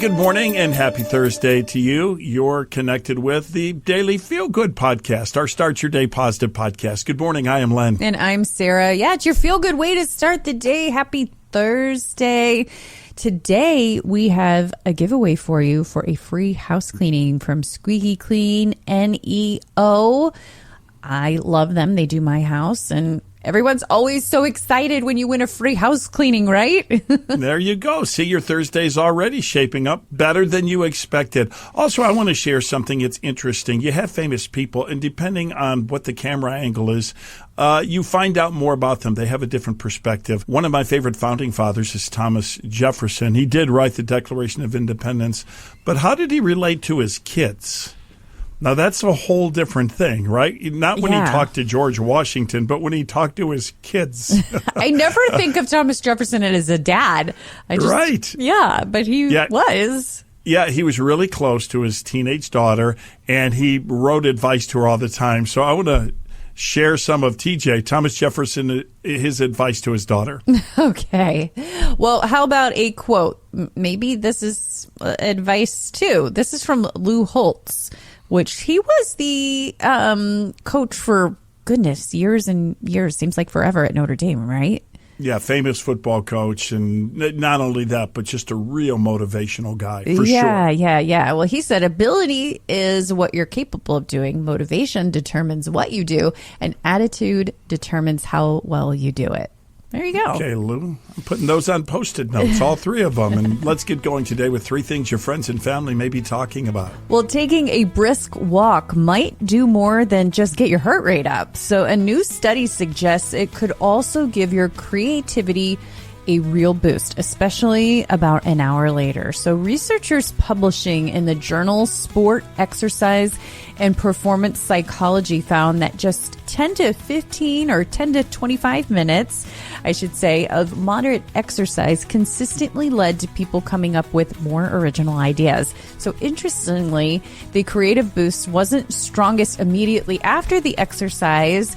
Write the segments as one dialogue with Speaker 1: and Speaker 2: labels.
Speaker 1: good morning and happy Thursday to you. You're connected with the Daily Feel Good podcast, our Start Your Day Positive podcast. Good morning. I am Len.
Speaker 2: And I'm Sara. Yeah, it's your feel good way to start the day. Happy Thursday. Today, we have a giveaway for you for a free house cleaning from Squeaky Clean NEO. I love them. They do my house, and everyone's always so excited when you win a free house cleaning, right?
Speaker 1: There you go. See, your Thursday's already shaping up better than you expected. Also, I want to share something that's interesting. You have famous people, and depending on what the camera angle is, you find out more about them. They have a different perspective. One of my favorite founding fathers is Thomas Jefferson. He did write the Declaration of Independence, but how did he relate to his kids? Now, that's a whole different thing, right? Not when he talked to George Washington, but when he talked to his kids.
Speaker 2: I never think of Thomas Jefferson as a dad.
Speaker 1: Right.
Speaker 2: Yeah, but he was.
Speaker 1: Yeah, he was really close to his teenage daughter, and he wrote advice to her all the time. So I want to share some of Thomas Jefferson, his advice to his daughter.
Speaker 2: Okay. Well, how about a quote? Maybe this is advice, too. This is from Lou Holtz, which he was the coach for, goodness, years and years. Seems like forever at Notre Dame, right?
Speaker 1: Yeah, famous football coach. And not only that, but just a real motivational guy, for sure.
Speaker 2: Yeah. Well, he said ability is what you're capable of doing. Motivation determines what you do. And attitude determines how well you do it. There you go.
Speaker 1: Okay, Lou. I'm putting those on Post-it notes, all three of them. And let's get going today with three things your friends and family may be talking about.
Speaker 2: Well, taking a brisk walk might do more than just get your heart rate up. So a new study suggests it could also give your creativity a real boost, especially about an hour later. So researchers publishing in the journal Sport, Exercise, and Performance Psychology found that just 10 to 15 or 10 to 25 minutes, I should say, of moderate exercise consistently led to people coming up with more original ideas. So interestingly, the creative boost wasn't strongest immediately after the exercise,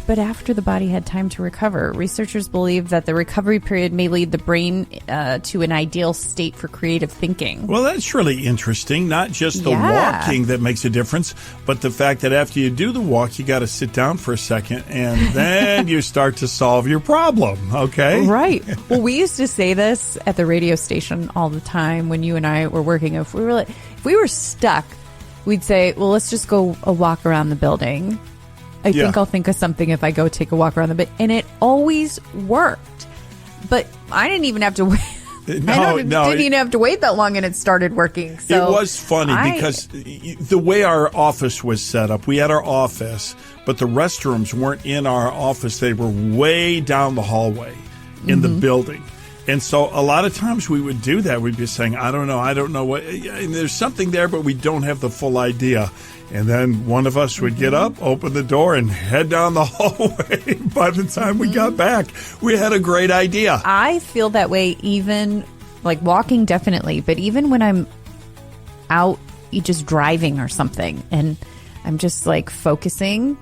Speaker 2: but after the body had time to recover. Researchers believe that the recovery period may lead the brain to an ideal state for creative thinking.
Speaker 1: Well, that's really interesting. Not just the walking that makes a difference, but the fact that after you do the walk, you got to sit down for a second, and then you start to solve your problem, okay?
Speaker 2: Right. Well, we used to say this at the radio station all the time when you and I were working. If we were stuck, we'd say, well, let's just go a walk around the building. I think I'll think of something if I go take a walk around the bit. And it always worked. But I didn't even have to wait. Didn't even have to wait that long, and it started working. So
Speaker 1: it was funny because the way our office was set up, we had our office, but the restrooms weren't in our office. They were way down the hallway in the building. And so a lot of times we would do that. We'd be saying, I don't know what, and there's something there, but we don't have the full idea. And then one of us would get up, open the door, and head down the hallway. By the time we got back, we had a great idea.
Speaker 2: I feel that way even, like walking definitely, but even when I'm out just driving or something, and I'm just like focusing,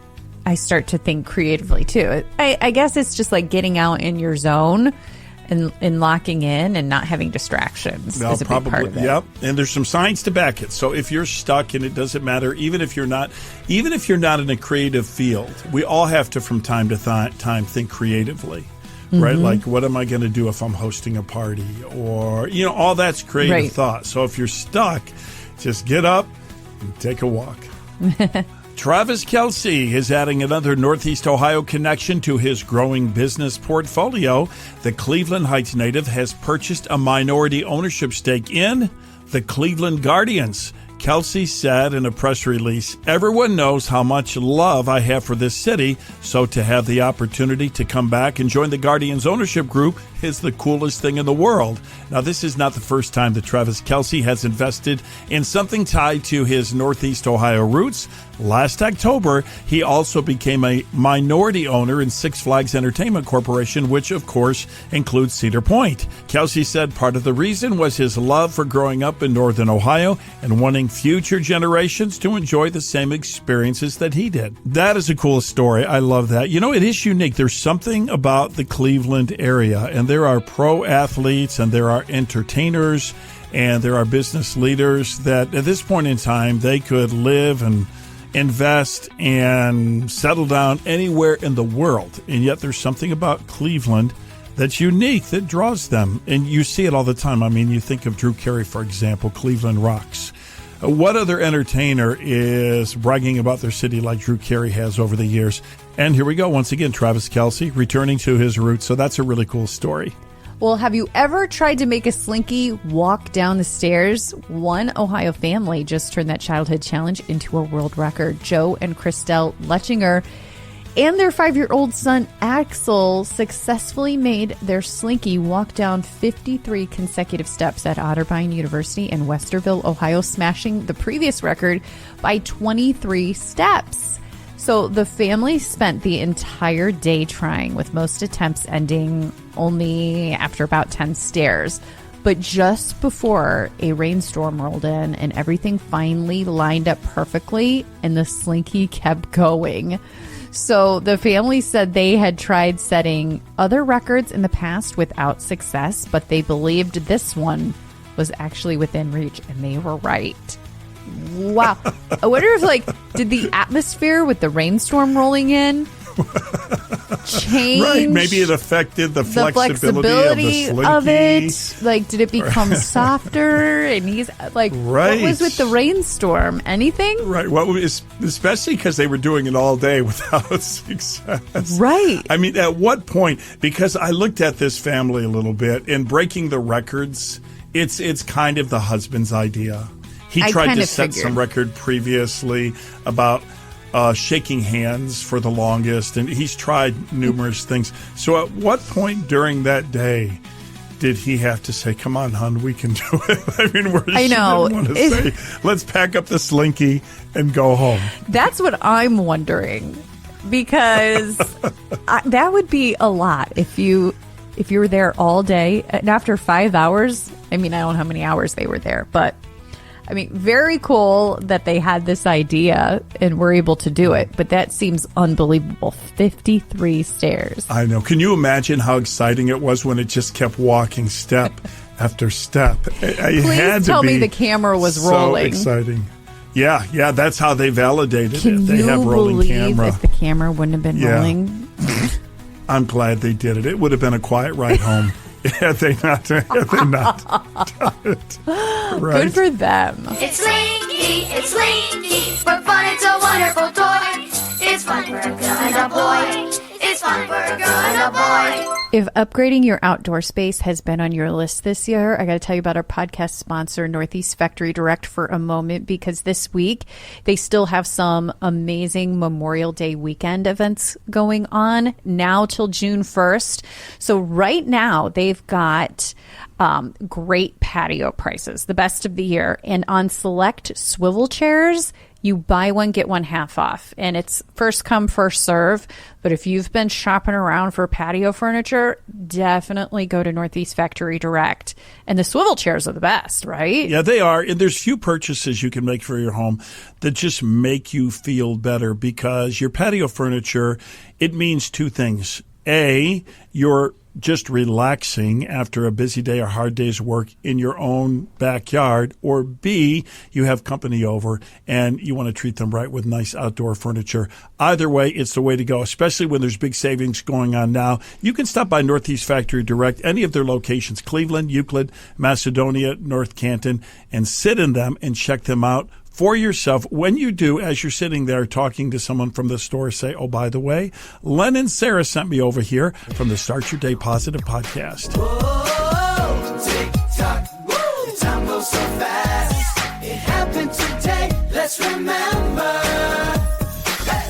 Speaker 2: I start to think creatively too. I guess it's just like getting out in your zone and locking in and not having distractions is a big part of it.
Speaker 1: Yep. And there's some science to back it. So if you're stuck, and it doesn't matter, even if you're not in a creative field, we all have to from time to time think creatively, right? Like, what am I going to do if I'm hosting a party? Or, all that's creative thought. So if you're stuck, just get up and take a walk. Travis Kelce is adding another Northeast Ohio connection to his growing business portfolio. The Cleveland Heights native has purchased a minority ownership stake in the Cleveland Guardians. Kelce said in a press release, "Everyone knows how much love I have for this city, so to have the opportunity to come back and join the Guardians ownership group is the coolest thing in the world." Now, this is not the first time that Travis Kelce has invested in something tied to his Northeast Ohio roots. Last October, he also became a minority owner in Six Flags Entertainment Corporation, which, of course, includes Cedar Point. Kelce said part of the reason was his love for growing up in Northern Ohio and wanting future generations to enjoy the same experiences that he did. That is a cool story. I love that. It is unique. There's something about the Cleveland area, and there are pro athletes and there are entertainers And there are business leaders that at this point in time, they could live and invest and settle down anywhere in the world. And yet there's something about Cleveland that's unique, that draws them. And you see it all the time. I mean, you think of Drew Carey, for example, Cleveland rocks. What other entertainer is bragging about their city like Drew Carey has over the years? And here we go. Once again, Travis Kelce returning to his roots. So that's a really cool story.
Speaker 2: Well, have you ever tried to make a slinky walk down the stairs? One Ohio family just turned that childhood challenge into a world record. Joe and Christelle Letchinger and their 5-year-old son Axel successfully made their slinky walk down 53 consecutive steps at Otterbein University in Westerville, Ohio, smashing the previous record by 23 steps. So the family spent the entire day trying, with most attempts ending only after about 10 stairs. But just before a rainstorm rolled in and everything finally lined up perfectly, and the slinky kept going. So the family said they had tried setting other records in the past without success, but they believed this one was actually within reach, and they were right. Wow. I wonder if, did the atmosphere with the rainstorm rolling in change?
Speaker 1: Right. Maybe it affected the flexibility
Speaker 2: of it. Like, did it become softer? And he's like, right. What was with the rainstorm? Anything?
Speaker 1: Right. Well, especially because they were doing it all day without success.
Speaker 2: Right.
Speaker 1: I mean, at what point? Because I looked at this family a little bit, and breaking the records, it's kind of the husband's idea. He tried to set some record previously about shaking hands for the longest, and he's tried numerous things. So at what point during that day did he have to say, come on, hon, we can do it? I mean,
Speaker 2: I know.
Speaker 1: Want to say, let's pack up the slinky and go home.
Speaker 2: That's what I'm wondering, because that would be a lot if you were there all day. And after 5 hours, I mean, I don't know how many hours they were there, but I mean, very cool that they had this idea and were able to do it, but that seems unbelievable. 53 stairs.
Speaker 1: I know. Can you imagine how exciting it was when it just kept walking step after step?
Speaker 2: Please tell me the camera was rolling.
Speaker 1: So exciting. Yeah, that's how they validated it.
Speaker 2: Can
Speaker 1: They
Speaker 2: you
Speaker 1: have rolling
Speaker 2: believe
Speaker 1: camera.
Speaker 2: if the camera wouldn't have been rolling?
Speaker 1: I'm glad they did it. It would have been a quiet ride home. Had they not done it. Right.
Speaker 2: Good for them.
Speaker 3: It's Slinky, for fun it's a wonderful toy. It's fun for a girl and a boy. It's fun for a girl and a boy.
Speaker 2: If upgrading your outdoor space has been on your list this year, I got to tell you about our podcast sponsor, Northeast Factory Direct, for a moment, because this week they still have some amazing Memorial Day weekend events going on now till June 1st. So right now they've got great patio prices, the best of the year. And on select swivel chairs, you buy one, get one half off. And it's first come, first serve. But if you've been shopping around for patio furniture, definitely go to Northeast Factory Direct. And the swivel chairs are the best, right?
Speaker 1: Yeah, they are. And there's few purchases you can make for your home that just make you feel better, because your patio furniture, it means two things. A, you're just relaxing after a busy day or hard day's work in your own backyard, or B, you have company over and you want to treat them right with nice outdoor furniture. Either way, it's the way to go, especially when there's big savings going on now. You can stop by Northeast Factory Direct, any of their locations, Cleveland, Euclid, Macedonia, North Canton, and sit in them and check them out for yourself. When you do, as you're sitting there talking to someone from the store, say, oh, by the way, Len and Sara sent me over here from the Start Your Day Positive podcast.
Speaker 4: Whoa, tick-tock, whoa, time goes so fast. It happened today, let's remember.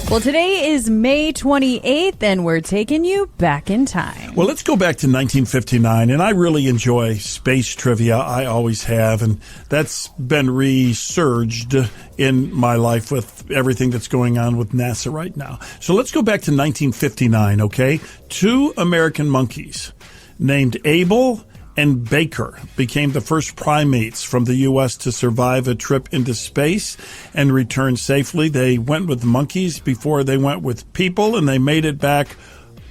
Speaker 2: Well, today is May 28th, and we're taking you back in time.
Speaker 1: Well, let's go back to 1959, and I really enjoy space trivia. I always have, and that's been resurged in my life with everything that's going on with NASA right now. So let's go back to 1959, okay? 2 American monkeys named Abel and Baker became the first primates from the U.S. to survive a trip into space and return safely. They went with monkeys before they went with people, and they made it back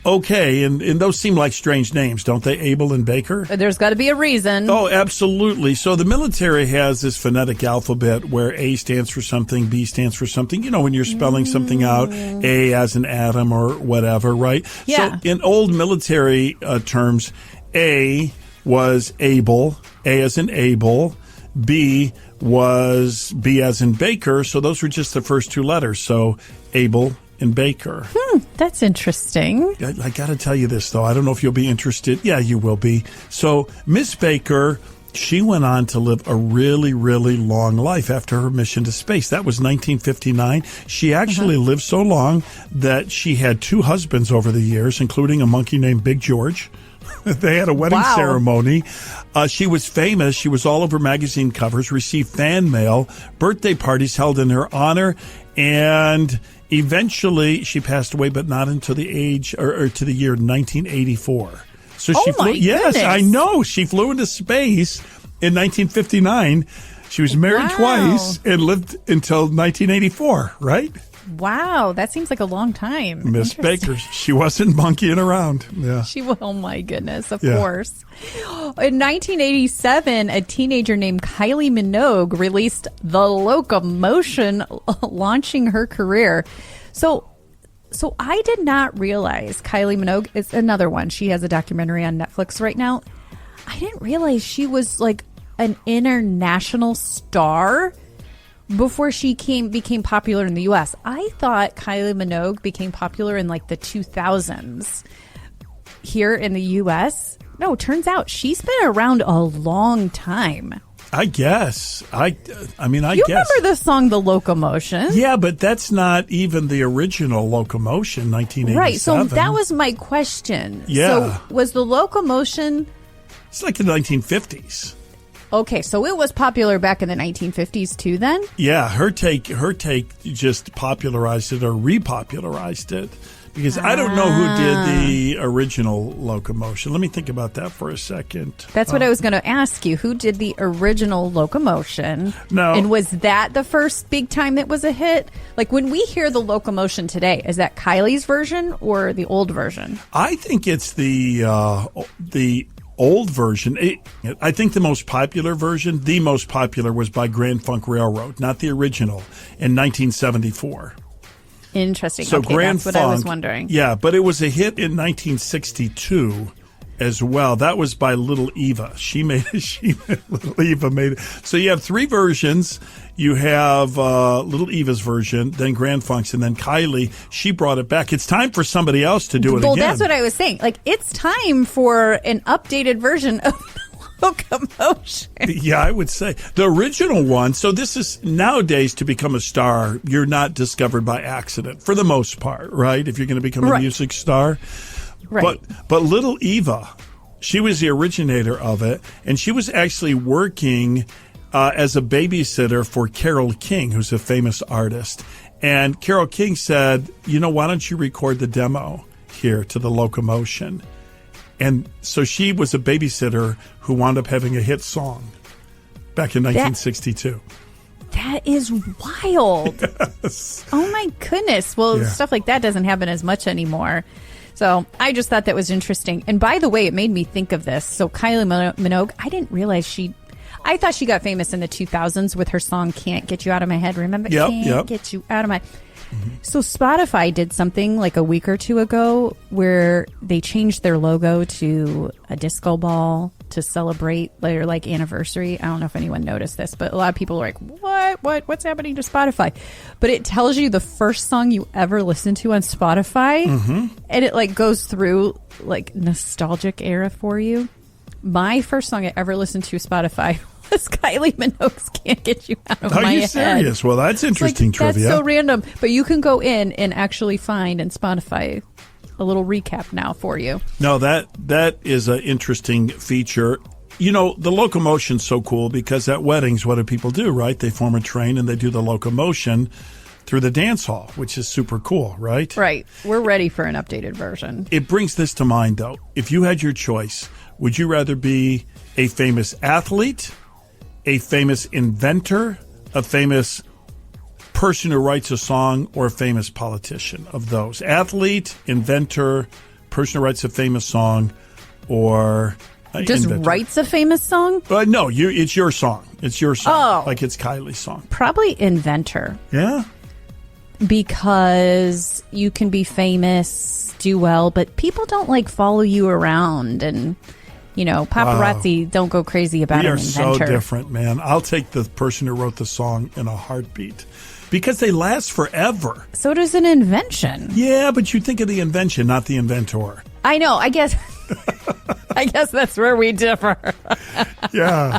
Speaker 1: Okay, and those seem like strange names, don't they? Abel and Baker?
Speaker 2: There's got to be a reason.
Speaker 1: Oh, absolutely. So the military has this phonetic alphabet where A stands for something, B stands for something. You know, when you're spelling something out, A as an atom or whatever, right?
Speaker 2: Yeah.
Speaker 1: So in old military terms, A was Abel, A as in Abel, B was B as in Baker. So those were just the first two letters. So Abel and Baker.
Speaker 2: That's interesting.
Speaker 1: I got to tell you this, though. I don't know if you'll be interested. Yeah, you will be. So Miss Baker, she went on to live a really, really long life after her mission to space. That was 1959. She actually lived so long that she had two husbands over the years, including a monkey named Big George. They had a wedding ceremony. She was famous. She was all over magazine covers, received fan mail, birthday parties held in her honor, and eventually she passed away, but not until the age or to the year 1984. So she flew. Yes, I know. She flew into space in 1959. She was married twice and lived until 1984, right?
Speaker 2: Wow, that seems like a long time.
Speaker 1: Miss Baker, she wasn't monkeying around. Yeah.
Speaker 2: Oh my goodness, of course. In 1987, a teenager named Kylie Minogue released The Locomotion, launching her career. So I did not realize Kylie Minogue is another one. She has a documentary on Netflix right now. I didn't realize she was like an international star before she became popular in the U.S. I thought Kylie Minogue became popular in like the 2000s here in the U.S. No, turns out she's been around a long time.
Speaker 1: I guess. I mean, I
Speaker 2: you
Speaker 1: guess.
Speaker 2: You remember the song The Locomotion?
Speaker 1: Yeah, but that's not even the original Locomotion, 1987.
Speaker 2: Right, so that was my question.
Speaker 1: Yeah.
Speaker 2: So was The Locomotion...
Speaker 1: It's like the 1950s.
Speaker 2: Okay, so it was popular back in the 1950s too then?
Speaker 1: Yeah, her take just popularized it or repopularized it. Because I don't know who did the original Locomotion. Let me think about that for a second.
Speaker 2: That's what I was going to ask you. Who did the original Locomotion?
Speaker 1: No.
Speaker 2: And was that the first big time it was a hit? Like when we hear the Locomotion today, is that Kylie's version or the old version?
Speaker 1: I think it's the old version. I think the most popular was by Grand Funk Railroad, not the original, in 1974.
Speaker 2: Interesting.
Speaker 1: So
Speaker 2: okay,
Speaker 1: Grand
Speaker 2: that's what
Speaker 1: Funk,
Speaker 2: I was wondering.
Speaker 1: Yeah, but it was a hit in 1962 as well. That was by Little Eva. Little Eva made it. So you have three versions. You have Little Eva's version, then Grand Funk's, and then Kylie. She brought it back. It's time for somebody else to do it again.
Speaker 2: Well, that's what I was saying. Like, it's time for an updated version of Locomotion.
Speaker 1: Yeah, I would say the original one. So this is nowadays, to become a star, you're not discovered by accident for the most part, right? If you're going to become a music star.
Speaker 2: Right.
Speaker 1: But Little Eva, she was the originator of it, and she was actually working as a babysitter for Carole King, who's a famous artist. And Carole King said, why don't you record the demo here to the Locomotion? And so she was a babysitter who wound up having a hit song back in 1962.
Speaker 2: That is wild.
Speaker 1: Yes.
Speaker 2: Oh, my goodness. Well, stuff like that doesn't happen as much anymore. So I just thought that was interesting. And by the way, it made me think of this. So Kylie Minogue, I didn't realize I thought she got famous in the 2000s with her song Can't Get You Out of My Head. Remember? Can't Get You Out of My... So Spotify did something like a week or two ago where they changed their logo to a disco ball to celebrate their anniversary. I don't know if anyone noticed this, but a lot of people are like, what's happening to Spotify? But it tells you the first song you ever listened to on Spotify, and it goes through nostalgic era for you. My first song I ever listened to Spotify was Kylie Minogue's Can't Get You Out of My Head.
Speaker 1: Are you serious? Well, that's interesting trivia.
Speaker 2: That's so random. But you can go in and actually find in Spotify a little recap now for you.
Speaker 1: No, that is an interesting feature. The Locomotion's so cool because at weddings, what do people do, right? They form a train and they do the locomotion through the dance hall, which is super cool, right?
Speaker 2: Right. We're ready for an updated version.
Speaker 1: It brings this to mind, though. If you had your choice, would you rather be a famous athlete, a famous inventor, a famous person who writes a song, or a famous politician? Of those, athlete, inventor, person who writes a famous song or
Speaker 2: Just
Speaker 1: inventor.
Speaker 2: writes a famous song?
Speaker 1: No, it's your song. It's your song.
Speaker 2: Oh.
Speaker 1: Like it's Kylie's song.
Speaker 2: Probably inventor.
Speaker 1: Yeah.
Speaker 2: Because you can be famous, do well, but people don't like follow you around, and paparazzi don't go crazy about
Speaker 1: We
Speaker 2: an
Speaker 1: are
Speaker 2: inventor.
Speaker 1: so different, man. I'll take the person who wrote the song in a heartbeat because they last forever.
Speaker 2: So does an invention.
Speaker 1: Yeah, but you think of the invention, not the inventor.
Speaker 2: I know. I guess. I guess that's where we differ.
Speaker 1: Yeah.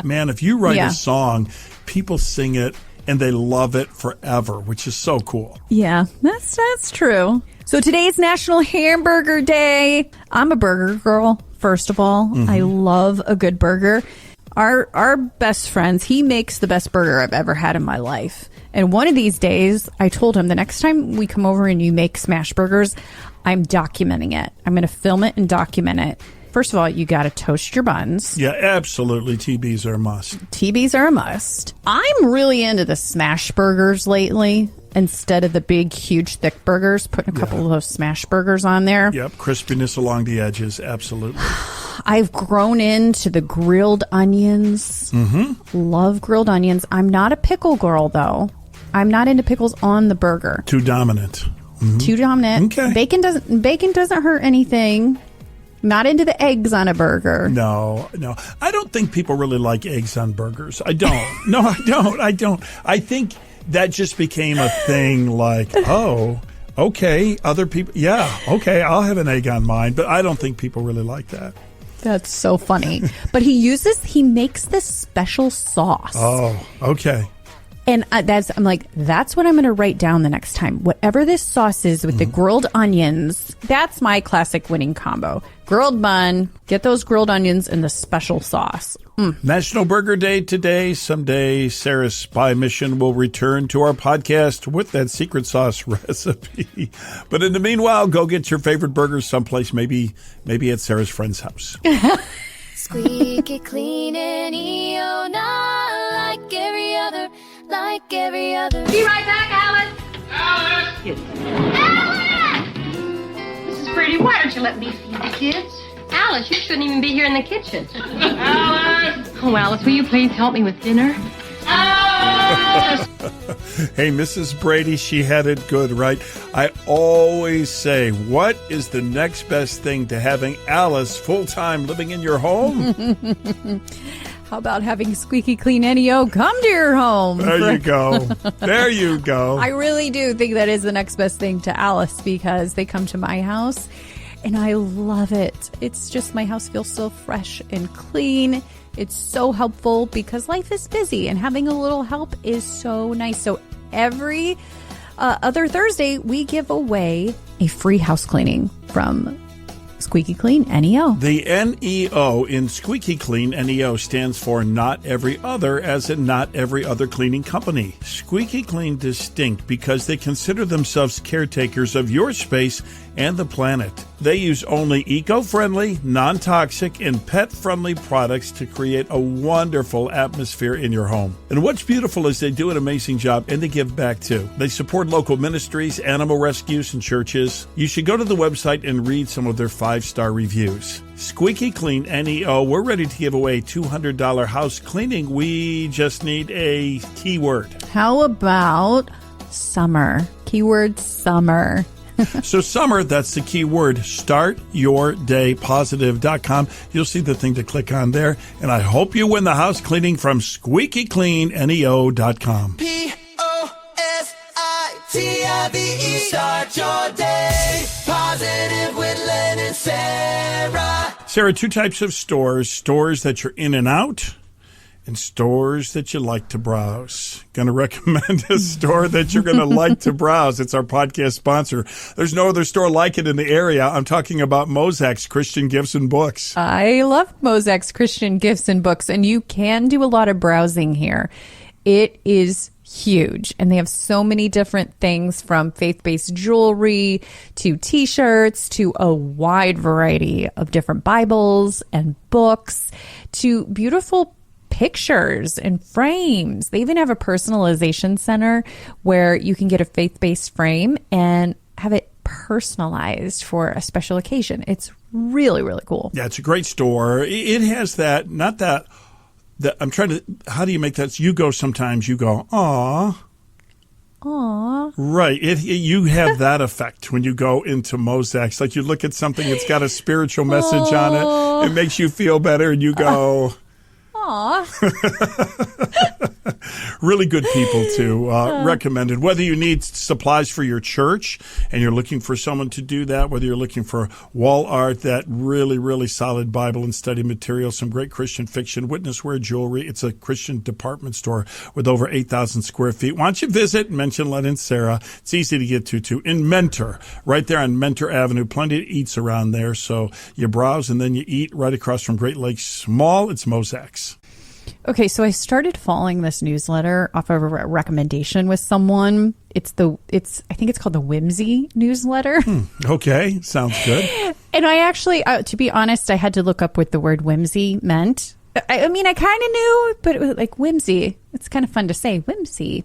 Speaker 1: Man, if you write
Speaker 2: Yeah.
Speaker 1: a song, people sing it and they love it forever, which is so cool.
Speaker 2: Yeah, that's true. So today's National Hamburger Day. I'm a burger girl, first of all. I love a good burger. Our best friends, he makes the best burger I've ever had in my life. And one of these days, I told him the next time we come over and you make smash burgers, I'm documenting it. I'm going to film it and document it. First of all, you got to toast your buns.
Speaker 1: Yeah, absolutely. TBs are a must.
Speaker 2: TBs are a must. I'm really into the smash burgers lately instead of the big, huge, thick burgers. Putting a couple of those smash burgers on there.
Speaker 1: Yep, crispiness along the edges, absolutely.
Speaker 2: I've grown into the grilled onions. Love grilled onions. I'm not a pickle girl, though. I'm not into pickles on the burger.
Speaker 1: Too dominant.
Speaker 2: Too dominant.
Speaker 1: Okay.
Speaker 2: Bacon doesn't hurt anything. Not into the eggs on a burger.
Speaker 1: No. I don't think people really like eggs on burgers. I don't. No, I don't. I think that just became a thing like, oh, okay, other people, yeah, okay, I'll have an egg on mine. But I don't think people really like that.
Speaker 2: That's so funny. But he makes this special sauce.
Speaker 1: Oh, okay.
Speaker 2: And I'm like, that's what I'm going to write down the next time. Whatever this sauce is with the grilled onions, that's my classic winning combo. Grilled bun, get those grilled onions and the special sauce.
Speaker 1: National Burger Day today. Someday Sarah's spy mission will return to our podcast with that secret sauce recipe. But in the meanwhile, go get your favorite burgers someplace, maybe at Sarah's friend's house.
Speaker 3: Squeaky clean NEO, not like every other, like every other.
Speaker 5: Be right back, Alice.
Speaker 3: Alice!
Speaker 5: Mrs. Brady, why don't you let me feed the kids? Alice, you shouldn't even be here in the kitchen.
Speaker 3: Alice!
Speaker 5: Oh, Alice, will you please help me with dinner?
Speaker 3: Alice!
Speaker 1: Hey, Mrs. Brady, she had it good, right? I always say, what is the next best thing to having Alice full-time living in your home?
Speaker 2: How about having Squeaky Clean NEO come to your home?
Speaker 1: There you go. There you go.
Speaker 2: I really do think that is the next best thing to Alice because they come to my house and I love it. It's just my house feels so fresh and clean. It's so helpful because life is busy and having a little help is so nice. So every other Thursday, we give away a free house cleaning from Squeaky Clean NEO.
Speaker 1: The NEO in Squeaky Clean NEO stands for not every other, as in not every other cleaning company. Squeaky Clean distinct because they consider themselves caretakers of your space and the planet. They use only eco-friendly, non-toxic, and pet-friendly products to create a wonderful atmosphere in your home. And what's beautiful is they do an amazing job and they give back too. They support local ministries, animal rescues, and churches. You should go to the website and read some of their 5-star reviews. Squeaky Clean NEO, we're ready to give away $200 house cleaning. We just need a keyword.
Speaker 2: How about summer? Keyword summer.
Speaker 1: So summer, that's the key word. StartYourDayPositive.com. You'll see the thing to click on there. And I hope you win the house cleaning from SqueakyCleanNEO.com.
Speaker 4: POSITIVE. Start your day positive with Len and Sarah.
Speaker 1: Sarah, 2 types of stores. Stores that you're in and out, and stores that you like to browse. Going to recommend a store that you're going to like to browse. It's our podcast sponsor. There's no other store like it in the area. I'm talking about Mosaics Christian Gifts and Books.
Speaker 2: I love Mosaics Christian Gifts and Books, and you can do a lot of browsing here. It is huge, and they have so many different things from faith-based jewelry to t-shirts to a wide variety of different Bibles and books to beautiful pictures and frames. They even have a personalization center where you can get a faith-based frame and have it personalized for a special occasion. It's really, really cool.
Speaker 1: Yeah, it's a great store. It has that, not that I'm trying to, how do you make that? You go sometimes, you go, aw.
Speaker 2: Aw.
Speaker 1: Right. You have that effect when you go into Mosaics. Like you look at something, it's got a spiritual message on it. It makes you feel better, and you go,
Speaker 2: aw.
Speaker 1: Really good people, too. Recommended. Whether you need supplies for your church and you're looking for someone to do that, whether you're looking for wall art, that really, really solid Bible and study material, some great Christian fiction, witness wear jewelry. It's a Christian department store with over 8,000 square feet. Why don't you visit and mention Len and Sara? It's easy to get to, too. In Mentor, right there on Mentor Avenue. Plenty of eats around there. So you browse and then you eat right across from Great Lakes Mall. It's Mosaics.
Speaker 2: Okay, so I started following this newsletter off of a recommendation with someone. I think it's called the Whimsy newsletter.
Speaker 1: Okay, sounds good.
Speaker 2: And I actually, to be honest, I had to look up what the word whimsy meant. I mean, I kind of knew, but it was like whimsy. It's kind of fun to say, whimsy.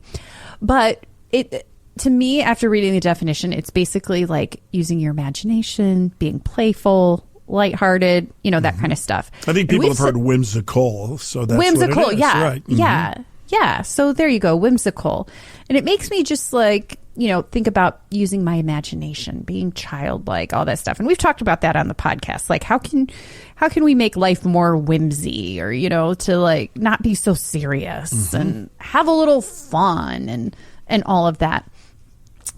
Speaker 2: But to me, after reading the definition, it's basically like using your imagination, being playful, lighthearted, that kind of stuff.
Speaker 1: I think people have heard whimsical, so that's
Speaker 2: whimsical,
Speaker 1: what it is.
Speaker 2: yeah,
Speaker 1: Right. Mm-hmm.
Speaker 2: yeah. So there you go, whimsical, and it makes me just like think about using my imagination, being childlike, all that stuff. And we've talked about that on the podcast. Like, how can we make life more whimsy, or to like not be so serious and have a little fun and all of that.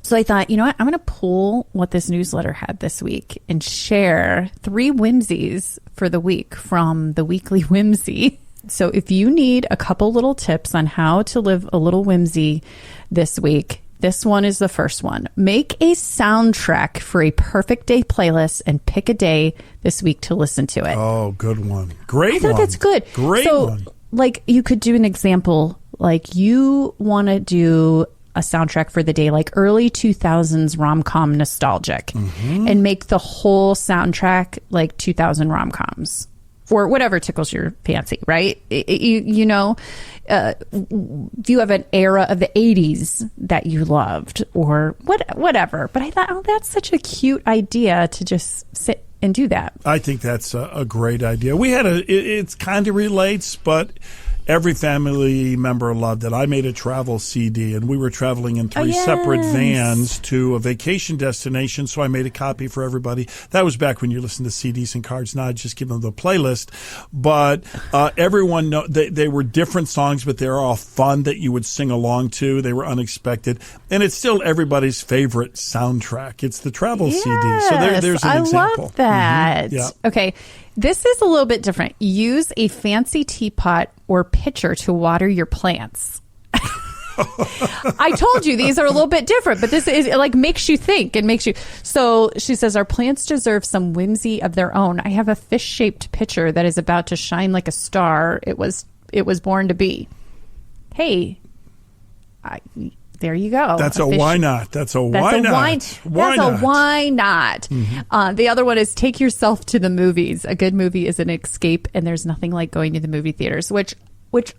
Speaker 2: So I thought, you know what, I'm going to pull what this newsletter had this week and share 3 whimsies for the week from the weekly whimsy. So if you need a couple little tips on how to live a little whimsy this week, this one is the first one. Make a soundtrack for a perfect day playlist and pick a day this week to listen to it.
Speaker 1: Oh, good one. Great one.
Speaker 2: I thought that's good.
Speaker 1: Great one.
Speaker 2: So, like, you could do an example, like you want to do a soundtrack for the day, like early 2000s rom-com nostalgic, and make the whole soundtrack like 2000 rom-coms or whatever tickles your fancy, right? If you have an era of the 80s that you loved or whatever. But I thought, that's such a cute idea to just sit and do that.
Speaker 1: I think that's a great idea. We had it kind of relates, but every family member loved it. I made a travel CD, and we were traveling in 3 separate vans to a vacation destination, so I made a copy for everybody. That was back when you listened to CDs and cards. Now I just give them the playlist. But everyone, they were different songs, but they were all fun that you would sing along to. They were unexpected. And it's still everybody's favorite soundtrack. It's the travel CD. So there's an example.
Speaker 2: I love that.
Speaker 1: Yeah.
Speaker 2: Okay. This is a little bit different. Use a fancy teapot or pitcher to water your plants. I told you these are a little bit different, but this is like makes you think and makes you. So she says, our plants deserve some whimsy of their own. I have a fish-shaped pitcher that is about to shine like a star. It was born to be. Hey, there you go.
Speaker 1: That's a why not. That's a why not.
Speaker 2: Why not. The other one is take yourself to the movies. A good movie is an escape, and there's nothing like going to the movie theaters, which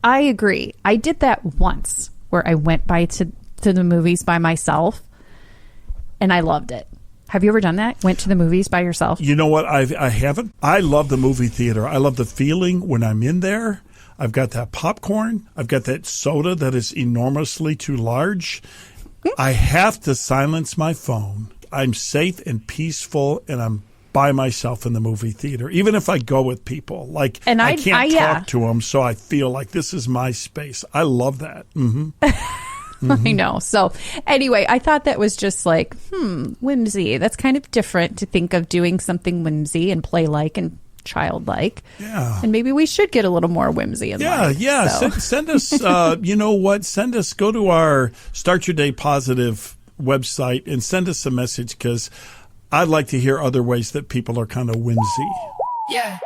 Speaker 2: I agree. I did that once where I went to the movies by myself, and I loved it. Have you ever done that? Went to the movies by yourself?
Speaker 1: You know what? I haven't. I love the movie theater. I love the feeling when I'm in there. I've got that popcorn. I've got that soda that is enormously too large. I have to silence my phone. I'm safe and peaceful, and I'm by myself in the movie theater, even if I go with people. Like, and I can't talk to them, so I feel like this is my space. I love that.
Speaker 2: I know. So anyway, I thought that was just like, whimsy. That's kind of different to think of doing something whimsy and play-like and childlike. Yeah. And maybe we should get a little more whimsy in life. Yeah. So.
Speaker 1: Send us, you know what? Go to our Start Your Day Positive website and send us a message, because I'd like to hear other ways that people are kind of whimsy.
Speaker 4: Yeah.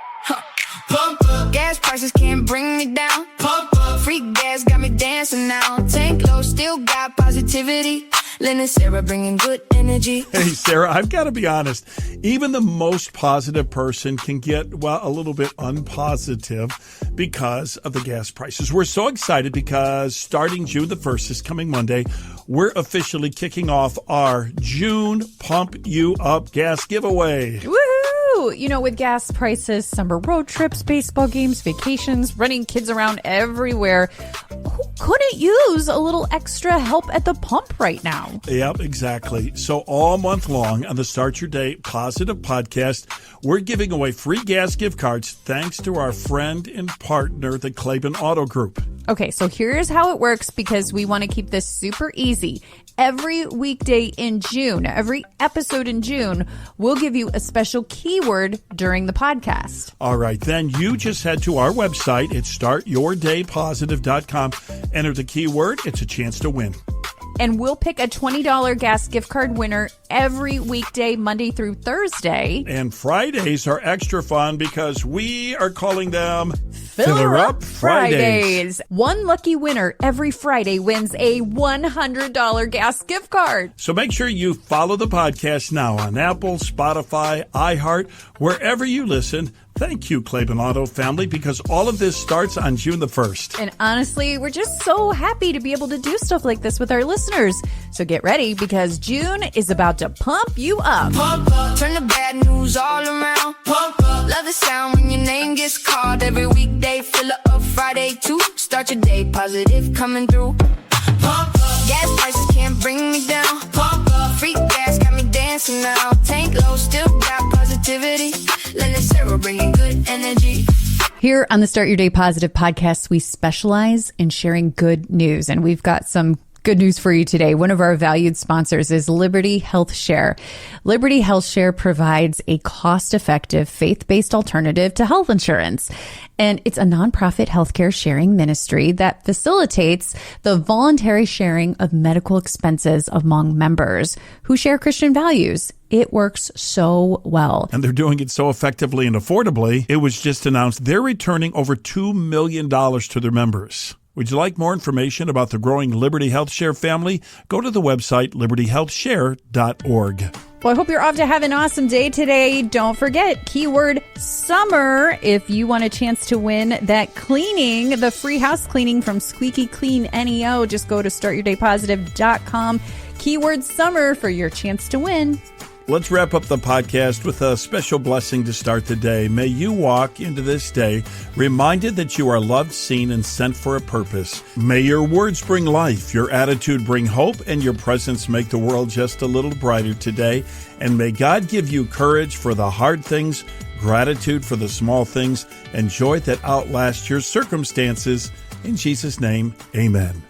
Speaker 4: Pump up. Gas prices can't bring me down. Pump up.
Speaker 6: Free gas got me dancing now. Tank low, still got positivity. Len and Sara bringing good energy.
Speaker 1: Hey, Sara, I've got to be honest. Even the most positive person can get, well, a little bit unpositive because of the gas prices. We're so excited because starting June the 1st, this coming Monday, we're officially kicking off our June Pump You Up gas giveaway.
Speaker 2: Woohoo! You know, with gas prices, summer road trips, baseball games, vacations, running kids around everywhere, who couldn't use a little extra help at the pump right now?
Speaker 1: Yep, exactly. So all month long on the Start Your Day Positive podcast, we're giving away free gas gift cards thanks to our friend and partner, the Claiborne Auto Group.
Speaker 2: Okay, so here's how it works because we want to keep this super easy. Every weekday in June, every episode in June, we'll give you a special keyword during the podcast.
Speaker 1: All right, then you just head to our website. It's startyourdaypositive.com. Enter the keyword. It's a chance to win.
Speaker 2: And we'll pick a $20 gas gift card winner every weekday, Monday through Thursday.
Speaker 1: And Fridays are extra fun because we are calling them
Speaker 2: Filler Up Fridays. One lucky winner every Friday wins a $100 gas gift card.
Speaker 1: So make sure you follow the podcast now on Apple, Spotify, iHeart, wherever you listen. Thank you, Claiborne Auto family, because all of this starts on June the 1st.
Speaker 2: And honestly, we're just so happy to be able to do stuff like this with our listeners. So get ready because June is about to pump you up.
Speaker 6: Pump up, turn the bad news all around. Pump up, love the sound when your name gets called. Every weekday, fill up Friday too. Start your day positive coming through. Pump up, gas prices can't bring me down. Pump up, free gas got me dancing now. Tank low, still got positivity. Len and Sara bringing good energy.
Speaker 2: Here on the Start Your Day Positive podcast, we specialize in sharing good news, and we've got some good news for you today. One of our valued sponsors is Liberty Health Share. Liberty Health Share provides a cost-effective, faith-based alternative to health insurance. And it's a nonprofit healthcare sharing ministry that facilitates the voluntary sharing of medical expenses among members who share Christian values. It works so well.
Speaker 1: And they're doing it so effectively and affordably. It was just announced they're returning over $2 million to their members. Would you like more information about the growing Liberty Health Share family? Go to the website libertyhealthshare.org.
Speaker 2: Well, I hope you're off to have an awesome day today. Don't forget, keyword summer, if you want a chance to win that cleaning, the free house cleaning from Squeaky Clean NEO. Just go to startyourdaypositive.com. Keyword summer for your chance to win.
Speaker 1: Let's wrap up the podcast with a special blessing to start the day. May you walk into this day reminded that you are loved, seen, and sent for a purpose. May your words bring life, your attitude bring hope, and your presence make the world just a little brighter today. And may God give you courage for the hard things, gratitude for the small things, and joy that outlast your circumstances. In Jesus' name, amen.